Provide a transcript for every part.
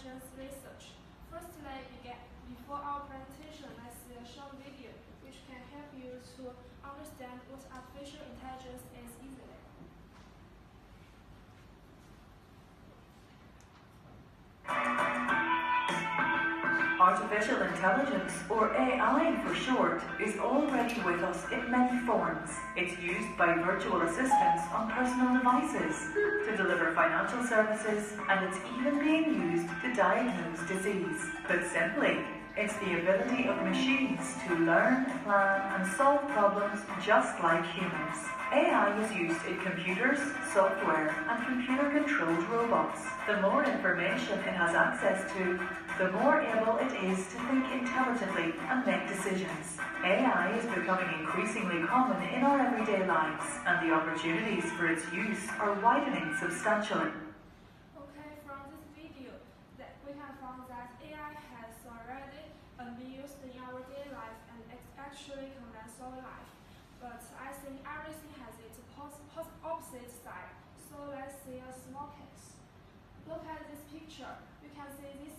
intelligence research. Firstly, before our presentation, let's see a short video which can help you to understand what artificial intelligence is easily. Artificial intelligence, or AI for short, is already with us in many forms. It's used by virtual assistants on personal devices to deliver financial services, and it's even being used to diagnose disease. Put simply, it's the ability of machines to learn, plan, and solve problems just like humans. AI is used in computers, software, and computer-controlled robots. The more information it has access to, the more able it is to think intelligently and make decisions. AI is becoming increasingly common in our everyday lives, and the opportunities for its use are widening substantially. Okay, from this video, we can find that AI has already been used in our daily life and actually condense our life. But I think everything has its opposite side. So let's see a small case. Look at this picture. You can see this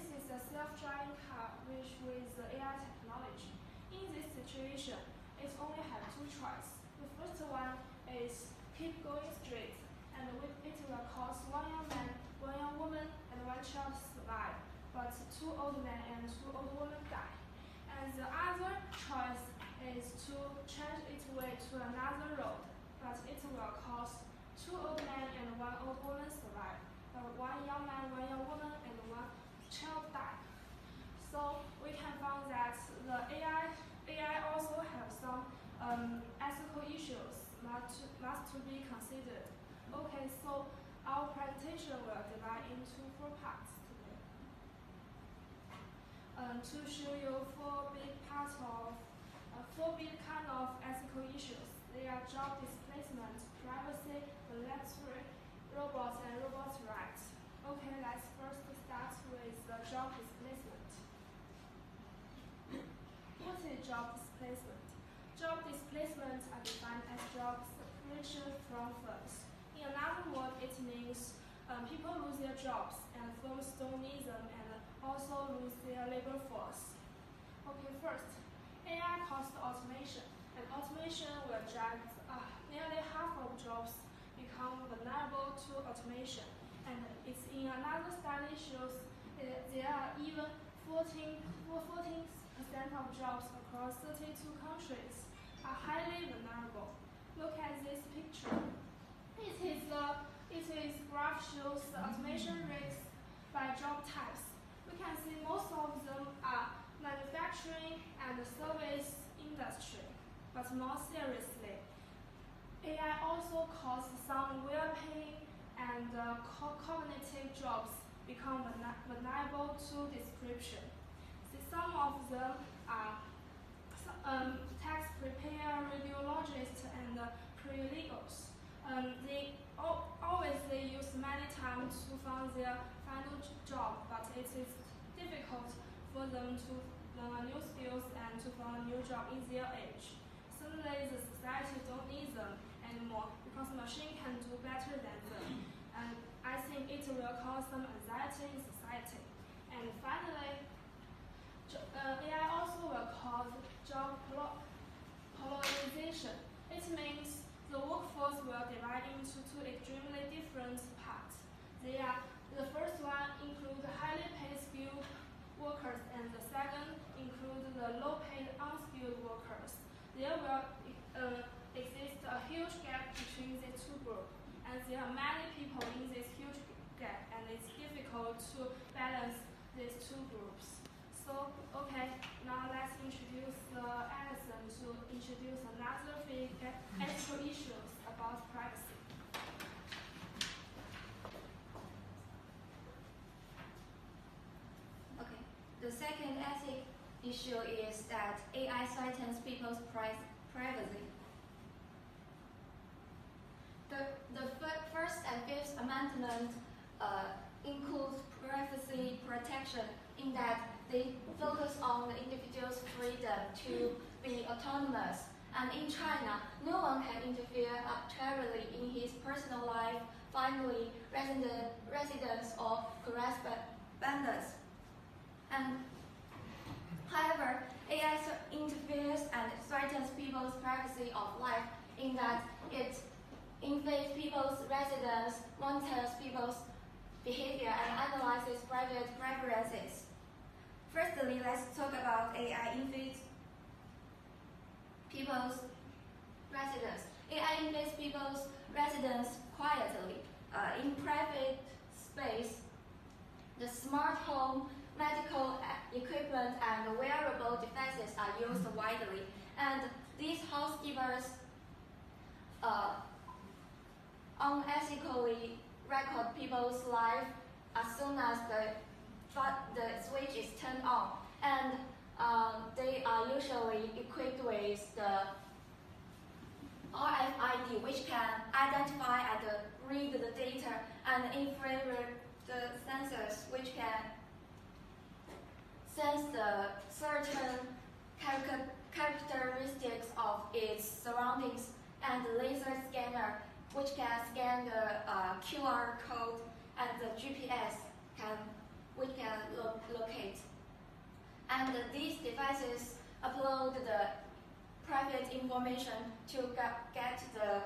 is a self-driving car with AI technology. In this situation, it only has two choices. The first one is keep going straight, and it will cause one young man, one young woman, and one child survive, but two old men and two old women die. And the other choice is to change its way to another road, but it will cause two old men and one old woman survive, but one young man, one young woman, and one child die. So we can find that the AI also have some ethical issues must to be considered. Okay, so our presentation will divide into 4 parts today. To show you four big kind of ethical issues. They are job displacement, privacy, voluntary robots, and robots' rights. Okay, let's first start with job displacement. What is job displacement? Job displacement are defined as job separation from firms. In another word, it means people lose their jobs and firms don't need them and also lose their labor force. Okay, first, AI caused automation, and automation will drive nearly half of jobs become vulnerable to automation. And it's in another study shows there are even 14% of jobs across 32 countries are highly vulnerable. Look at this picture. It graph shows the automation rates by job types. We can see most of them are manufacturing and the service industry. But more seriously, AI also caused some well-paying and cognitive jobs become vulnerable to description. See, some of them are tax preparer, radiologists, and paralegals. They use many time to find their final job, but it is difficult for them to learn new skills and to find a new job in their age. Suddenly, the society don't need them anymore because machine can do better than them. And I think it will cause some anxiety in society. And finally, AI also will cause job polarization. It means the workforce will divide into two extremely different parts. The first one includes highly paid skilled workers, and the second includes the low-paid unskilled workers. There will exist a huge gap between the two groups, and there are many people in this huge gap, and it's difficult to balance these two groups. So, okay, now let's introduce Alison to introduce another big ethical issues about privacy. Okay, the second ethic issue is that AI threatens people's privacy. The First and Fifth Amendment includes privacy protection in that they focus on the individual's freedom to be autonomous. And in China, no one can interfere arbitrarily in his personal life, family, residence, or vendors. And however, AI interferes and threatens people's privacy of life in that it invades people's residence, monitors people's behavior, and analyzes private preferences. Firstly, let's talk about AI invades people's residence. AI invades people's residence quietly. In private space, the smart home, medical equipment, and wearable devices are used widely. And these housekeepers unethically record people's life as soon as the switch is turned on. And they are usually equipped with the RFID, which can identify and read the data, and infrared the sensors, which can sense the certain characteristics of its surroundings, and the laser scanner, which can scan the QR code, and the GPS, which can locate. And these devices upload the private information to get the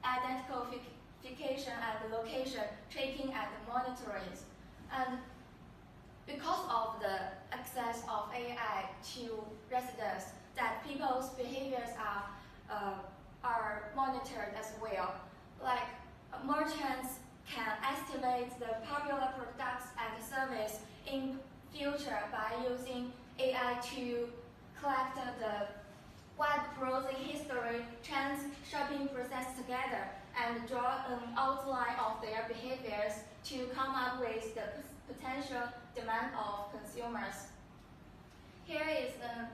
identification and location tracking and monitoring. And because of the access of AI to residents, that people's behaviors are monitored as well. Like merchants can estimate the popular products and service in future by using AI to collect the web browsing history, trends, shopping process together, and draw an outline of their behaviors to come up with the potential demand of consumers. Here is an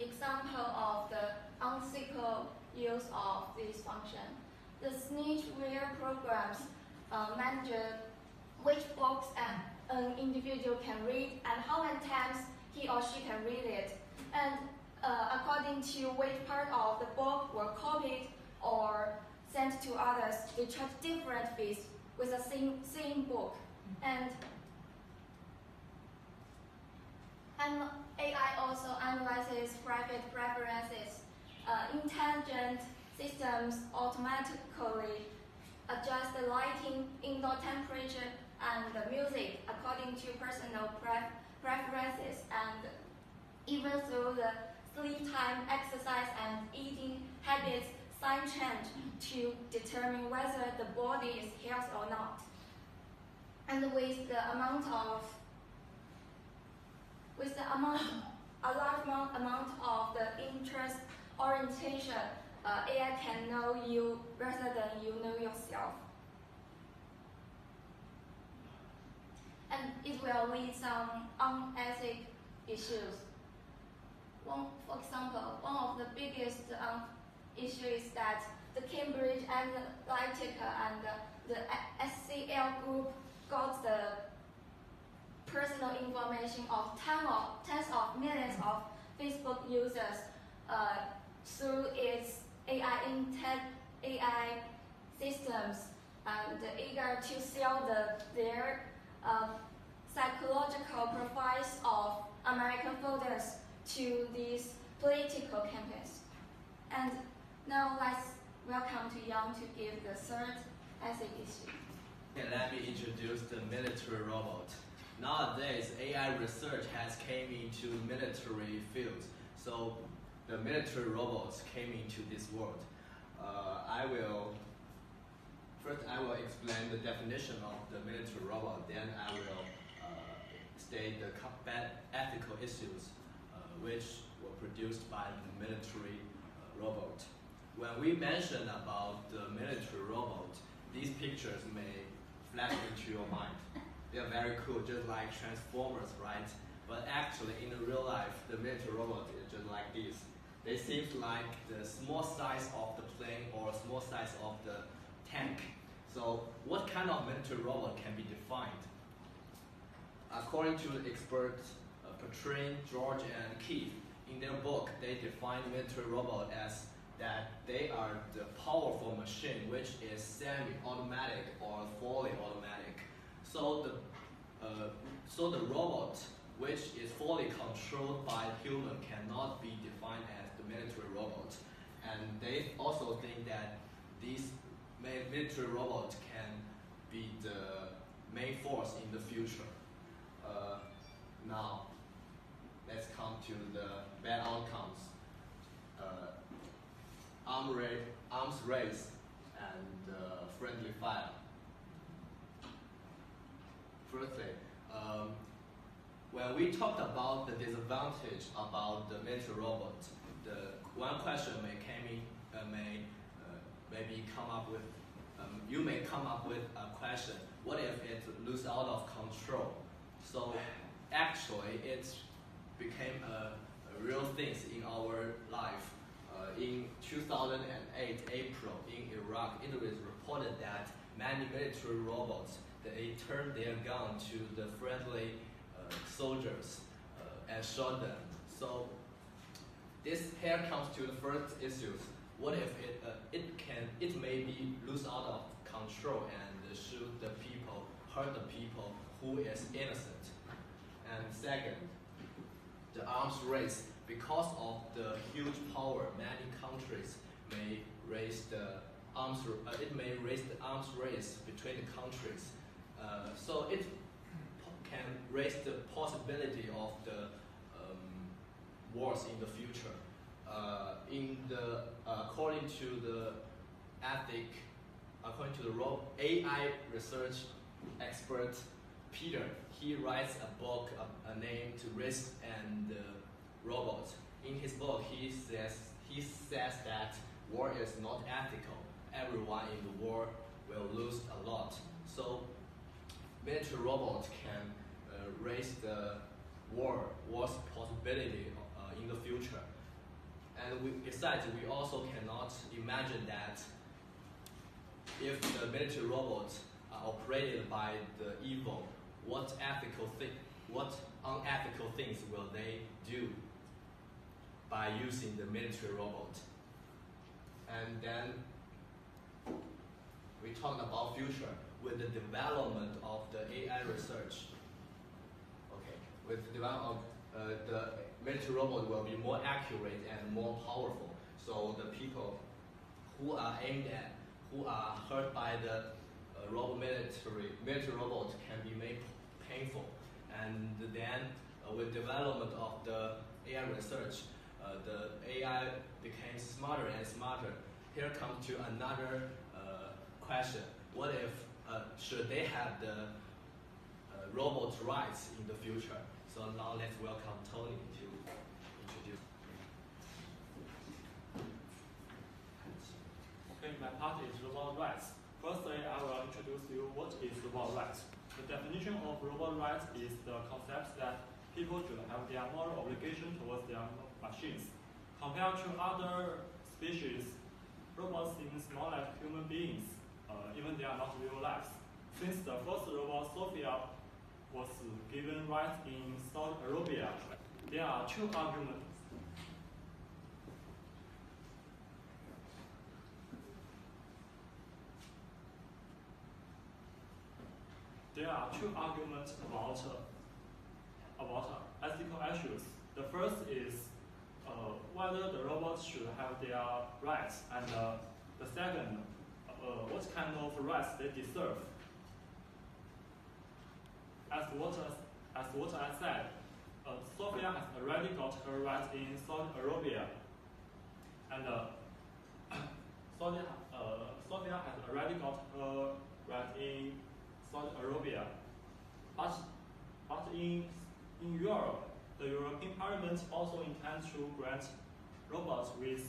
example of the unethical use of this function. The snitchware programs manage which books an individual can read and how many times he or she can read it. And according to which part of the book were copied or sent to others, they charge different fees with the same book. And AI also analyzes private preferences. Intelligent systems automatically adjust the lighting, indoor temperature, and the music according to personal preferences, and even through the sleep time, exercise, and eating habits, sign change to determine whether the body is healthy or not. And with a large amount of the interest orientation, AI can know you rather than you know yourself. And it will lead some unethical issues. For example, one of the biggest issues is that the Cambridge Analytica and the SCL group got the personal information of tens of millions of Facebook users through its AI systems, and eager to sell their psychological profiles of American voters to these political campaigns. And now let's welcome to Yang to give the third ethic issue. Okay, let me introduce the military robot. Nowadays, AI research has came into military fields, so the military robots came into this world. First I will explain the definition of the military robot, then I will state the ethical issues which were produced by the military robot. When we mention about the military robot, these pictures may flash into your mind. They are very cool, just like Transformers, right? But actually, in real life, the military robot is just like this. They seem like the small size of the plane or small size of the tank. So what kind of military robot can be defined? According to the experts Patrin, George, and Keith, in their book, they define military robot as that they are the powerful machine which is semi-automatic or fully automatic. So So the robot, which is fully controlled by human, cannot be defined as the military robot. And they also think that these military robots can be the main force in the future. Now, let's come to the bad outcomes. Arms race and friendly fire. Firstly, when we talked about the disadvantage about the military robot, the one question you may come up with a question: what if it loses out of control? So actually, it became a real thing in our life. In 2008 April, in Iraq, it was reported that many military robots, they turned their gun to the friendly soldiers and shot them. So here comes to the first issues. What if it may be lose out of control and shoot the people, hurt the people who is innocent? And second, the arms race. Because of the huge power, many countries may raise the arms race between the countries. So it can raise the possibility of the wars in the future. According to the AI research expert Peter, he writes a book named Risk and Robots. In his book, he says that war is not ethical. Everyone in the war will lose a lot. So military robots can raise the war's possibility in the future. And besides, we also cannot imagine that if the military robots are operated by the evil, what unethical things will they do by using the military robot? And then we talked about future with the development of the AI research. Okay, with the development of the military robot will be more accurate and more powerful. So the people who are hurt by the military robot can be made painful. And then with development of the AI research, the AI became smarter and smarter. Here comes to another question: what if should they have the robot rights in the future? So now let's welcome Tony to introduce. Okay, my part is robot rights. Firstly, I will introduce you what is robot rights. The definition of robot rights is the concept that people should have their moral obligation towards their machines. Compared to other species, robots seem more like human beings, even they are not real lives. Since the first robot, Sophia, was given rights in Saudi Arabia, there are two arguments. There are two arguments about ethical issues. The first is whether the robots should have their rights, and the second, what kind of rights they deserve. As what I said, Sophia has already got her rights in Saudi Arabia, and Sophia has already got her rights in Saudi Arabia, but in Europe, the European Parliament also intends to grant robots with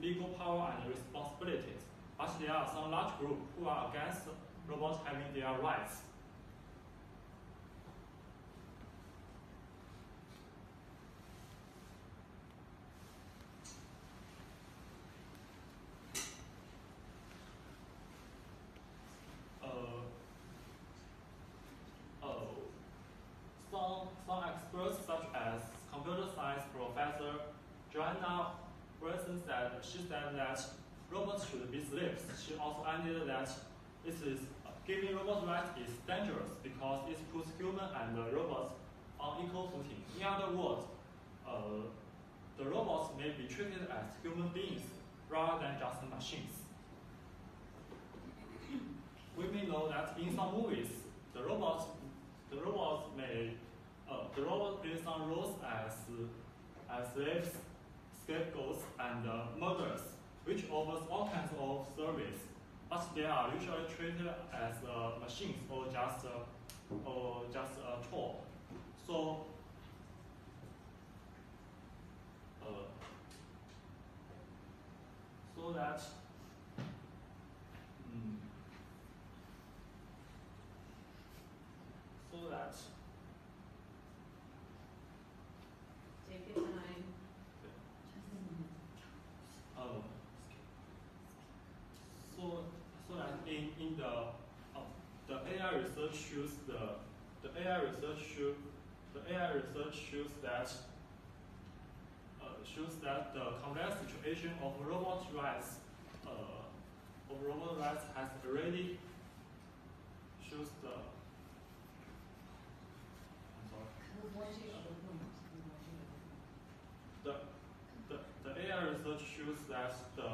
legal power and responsibilities. But there are some large groups who are against robots having their rights. Some experts, such as computer science professor Joanna Wilson, she said that robots should be slaves. She also added that Giving robots rights is dangerous because it puts human and robots on equal footing. In other words, the robots may be treated as human beings rather than just machines. We may know that in some movies, the robots play some roles as slaves, scapegoats, and murderers, which offers all kinds of service, but they are usually treated as machines or just a tool. So Take your time. So that in the AI research shows the AI research shows that the complex situation of robot rights has already shows the The AI research shows that the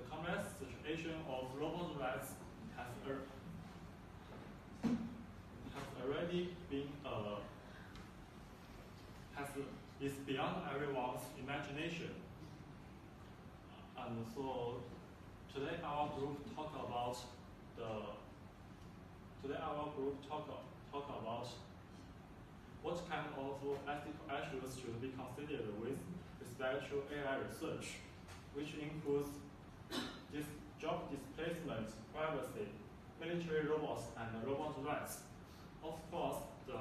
complex situation of robot rights has already been is beyond everyone's imagination. And so today our group talk about what kind of ethical issues should be considered with respect to AI research, which includes this job displacement, privacy, military robots, and robot rights. Of course, the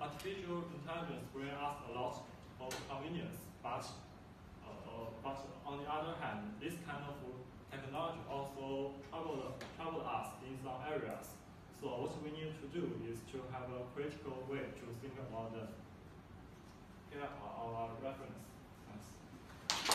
artificial intelligence brings us a lot of convenience, but on the other hand, this kind of technology also trouble us in some areas. So what we need to do is to have a critical way to think about them. Here are our reference.